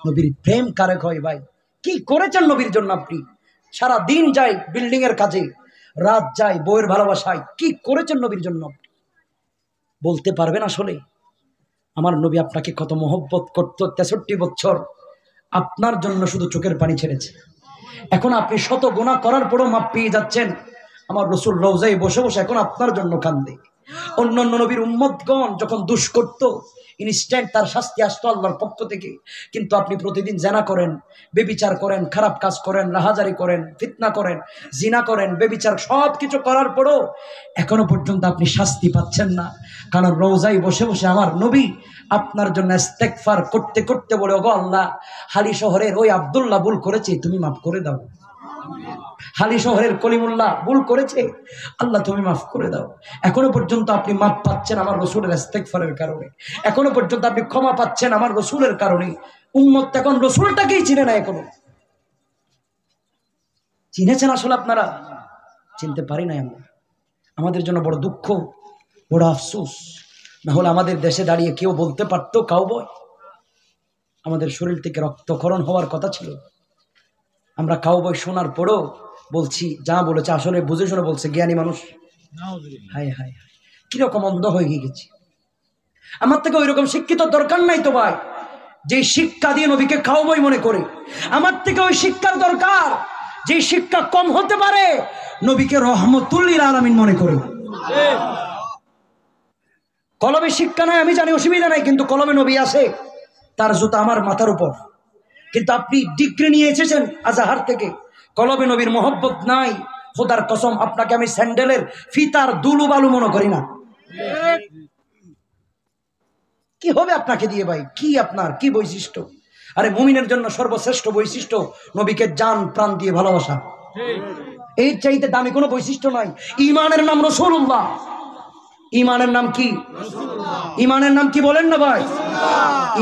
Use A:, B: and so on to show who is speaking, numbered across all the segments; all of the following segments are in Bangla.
A: নবীর প্রেম কারে হয় ভাই? কি করেছেন নবীর জন্য আপনি? সারা দিন যায় বিল্ডিং এর কাজে, রাত যায় বউয়ের ভালোবাসায়, কি করেছেন নবীর জন্য আপনি? বলতে পারবেন আসলে আমার নবী আপনাকে কত মহব্বত করত? 63 বছর আপনার জন্য শুধু চোখের পানি ছেড়েছে। এখন আপনি শত গুনাহ করার পরও মাপ পেয়ে যাচ্ছেন। আমার রাসূল রওজায় বসে বসে এখন আপনার জন্য কান্দে। অন্যান্য নবীর উম্মতগণ যখন দুষ করত, ইনস্ট্যান্ট তার শাস্তি আসতো আল্লাহর পক্ষ থেকে। কিন্তু আপনি প্রতিদিন জিনা করেন, বেবিচার করেন, খারাপ কাজ করেন, রাহাজারি করেন, ফিতনা করেন, জিনা করেন, বেবিচার সব কিছু করার পরও এখনো পর্যন্ত আপনি শাস্তি পাচ্ছেন না। কারণ রওজায় বসে বসে আমার নবী আপনার জন্য ইস্তেগফার করতে করতে বলে, ওগো আল্লাহ, হালি শহরের ওই আব্দুল্লাহ ভুল করেছে, তুমি মাফ করে দাও। হালি শহরের কলিমুল্লাহ ভুল করেছে, আল্লাহ তুমি মাফ করে দাও। এখনো পর্যন্ত আপনি মাফ পাচ্ছেন আমার রাসূলের ইস্তেগফারের কারণে। এখনো পর্যন্ত আপনি ক্ষমা পাচ্ছেন আমার রাসূলের কারণে। উম্মত এখন রাসূলটাকেই চিনে না। এখনো চিনেছেন আসলে আপনারা? চিনতে পারি নাই আমরা। আমাদের জন্য বড় দুঃখ, বড় আফসোস। না হলে আমাদের দেশে দাঁড়িয়ে কেউ বলতে পারতো কাউবয়? আমাদের শরীর থেকে রক্তক্ষরণ হওয়ার কথা ছিল। আমরা কাউবয় শোনার পরও বলছি যা বলেছে আসলে বুঝে শুনে বলছে, জ্ঞানী মানুষ। হায় হায় হায়, কিরকম অন্ধ হয়ে গেছি। আমার থেকে ওই রকম শিক্ষিত দরকার নাই তো ভাই, যে শিক্ষা দিয়ে নবীকে কাউবয় মনে করে। আমার থেকে ওই শিক্ষার দরকার যে শিক্ষা কম হতে পারে, নবীকে রহমতুল লিল আলামিন মনে করে। কলমে শিক্ষা নাই আমি জানি, অসুবিধা নাই, কিন্তু কলমে নবী আছে, তার জুতা আমার মাথার উপর। কিন্তু আপনি ডিগ্রি নিয়ে এসেছেন আজহার থেকে, কলমে নবীর মহব্বত নাই। খোদার কসম আপনাকে আমি স্যান্ডেলের ফিতার দুলু বালু মনে করি না। কি হবে আপনাকে দিয়ে ভাই? কি আপনার কি বৈশিষ্ট্য? আরে মুমিনের জন্য সর্বশ্রেষ্ঠ বৈশিষ্ট্য নবীকে জান প্রাণ দিয়ে ভালোবাসা। এর চাইতে দামি কোনো বৈশিষ্ট্য নাই। ঈমানের নাম রাসূলুল্লাহ। ঈমানের নাম কি? ঈমানের নাম কি বলেন না ভাই?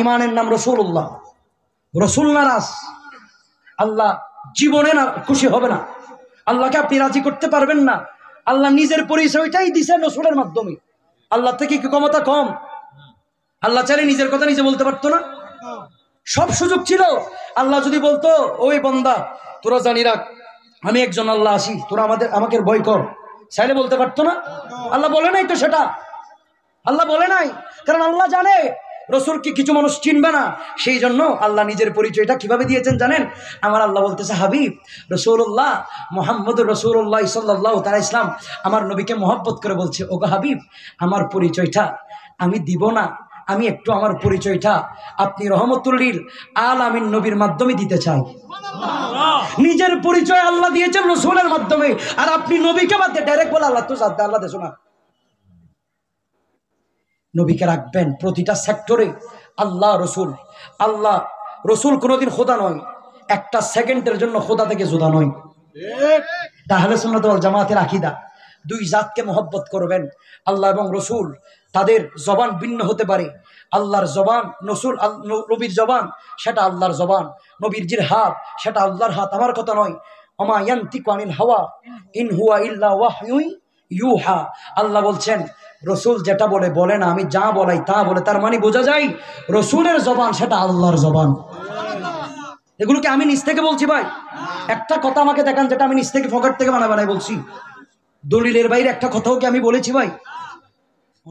A: ঈমানের নাম রাসূলুল্লাহ। রাসূল নারাজ, আল্লাহ জীবনে না খুশি হবে না। আল্লাহকে আপনি রাজি করতে পারবেন না। আল্লাহ নিজের পরিচয়টাই দিয়েছেন রাসূলের মাধ্যমে। আল্লাহ থেকে কি ক্ষমতা কম? আল্লাহ চাইলে নিজের কথা নিজে বলতে পারতো না? সব সুযোগ ছিল। আল্লাহ যদি বলতো, ওই বান্দা তোরা জানি রাখ আমি একজন আল্লাহ আসি, তোরা আমাকে ভয় কর, চাইলে বলতে পারতো না? আল্লাহ বলে নাই তো সেটা। আল্লাহ বলে নাই, কারণ আল্লাহ জানে রাসূলকে কিছু মানুষ চিনবে না। সেই জন্য আল্লাহ নিজের পরিচয়টা কিভাবে দিয়েছেন জানেন? আমার আল্লাহ বলতেছে, হাবিব রাসূলুল্লাহ মুহাম্মদুর রাসূলুল্লাহ সাল্লাল্লাহু তাআলা ইসলাম আমার নবীকে মহব্বত করে বলছে, ওগো হাবিব, আমার পরিচয়টা আমি দিব না, আমি একটু আমার পরিচয়টা আপনি রহমতুল লিল আলামিন নবীর মাধ্যমে দিতে চাই। নিজের পরিচয় আল্লাহ দিয়েছেন রাসূলের মাধ্যমে, আর আপনি নবীকে বাদ দিয়ে ডাইরেক্ট বলে আল্লাহ তো জানতে, আল্লাহ দেশো না। নবীকে রাখবেন প্রতিটা সেক্টরে। আল্লাহ রসুল, আল্লাহ রসুল কোনোদিন খোদা নয়, একটা সেকেন্ডের জন্য খোদা থেকে জুদা নয়। তাহলে সুন্নাত ওয়াল জামাতের আকীদা। দুই জাতকে মহব্বত করবেন, আল্লাহ এবং রসুল। তাদের জবান ভিন্ন হতে পারে। আল্লাহর জবান রসুল, নবীর জবান সেটা আল্লাহর জবান, নবীর জির হাত সেটা আল্লাহর হাত, আমার কথা নয়। ওমা ইয়ানতিকু আনিল হাওয়া ইন হুয়া ইল্লা ওয়াহয়ুন ইউহা। আল্লাহ বলছেন রসুল যেটা বলে বলে না, আমি যা বলাই তা বলে। তার মানে বোঝা যায় রসুলের জবান সেটা আল্লাহর জবান। এগুলোকে আমি নিজ থেকে বলছি ভাই। একটা কথা আমাকে দেখান যেটা আমি নিজ থেকে ফকেট থেকে বানাই বলছি। দলিলের বাইরে একটা কথাও কি আমি বলেছি ভাই?